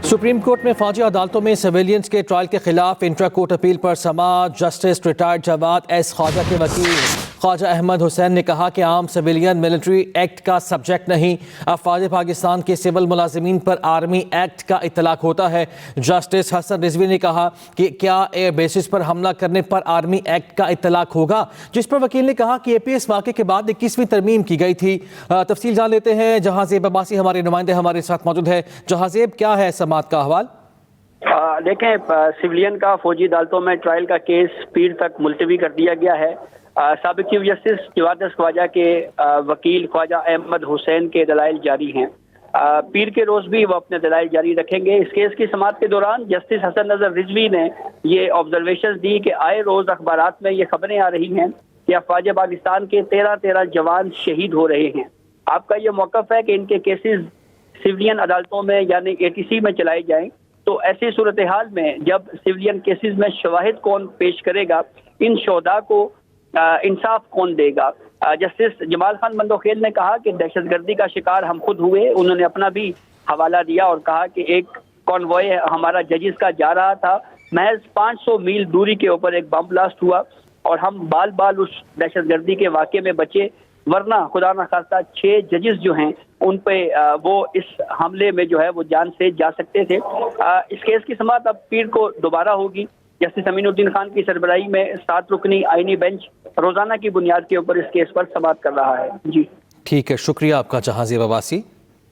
Supreme court में फौजी अदालतों में सिविलियंस के ट्रायल के खिलाफ इंट्रा कोर्ट अपील पर समाअत। Justice retired Jawad S Khawaja के वकील ख्वाजा अहमद हुसैन ने कहा कि आम सिविलियन मिलिट्री एक्ट का सब्जेक्ट नहीं, अफवाज पाकिस्तान के सिविल मुलाजिमीन पर आर्मी एक्ट का इतलाक होता है। जस्टिस हसन रिजवी ने कहा कि क्या एयर बेसिस पर हमला करने पर आर्मी एक्ट का इतलाक होगा, जिस पर वकील ने कहा कि APS वाक़े के बाद 21वीं तरमीम की गई थी। तफसील जान लेते हैं, जहांज़ेब अब्बासी हमारे नुमाइंदे हमारे साथ मौजूद है। जहांज़ेब, क्या है समाअत का अहवाल? देखें, सिविलियन का फौजी अदालतों में ट्रायल का केस पीर तक मुलतवी कर दिया गया है। साबिक chief justice Jawad S Khawaja के वकील ख्वाजा अहमद हुसैन के दलाइल जारी हैं। पीर के रोज भी वो अपने दलाइल जारी रखेंगे। इस केस की समाअत के दौरान जस्टिस हसन नजर रिजवी ने ये ऑब्जर्वेशन दी कि आए रोज अखबारात में ये खबरें आ रही हैं कि अफवाज पाकिस्तान के 13 जवान शहीद हो रहे हैं। आपका ये मौक़िफ़ है कि इनके केसेस सिविलियन अदालतों में यानी ATC में चलाए जाएं, तो ऐसी सूरत हाल में जब सिविलियन केसेस में शवाहिद कौन पेश करेगा, इन शोधा को इंसाफ कौन देगा? जस्टिस जमाल खान बंदोखेल ने कहा कि दहशतगर्दी का शिकार हम खुद हुए। उन्होंने अपना भी हवाला दिया और कहा कि एक कॉन्वॉय हमारा जजिस का जा रहा था, महज 500 मील दूरी के ऊपर एक बम ब्लास्ट हुआ और हम बाल बाल उस दहशतगर्दी के वाक़े में बचे, वरना खुदा न खास्ता 6 जजिस जो हैं उन पे वो इस हमले में जो है वो जान से जा सकते थे। इस केस की समाअत अब पीर को दोबारा होगी। जस्टिस अमीनुद्दीन खान की सरबराही में 7 रुकनी आईनी बेंच रोजाना की बुनियाद के ऊपर इस केस पर समाअत कर रहा है। जी ठीक है, शुक्रिया आपका जहांज़ेब अब्बासी।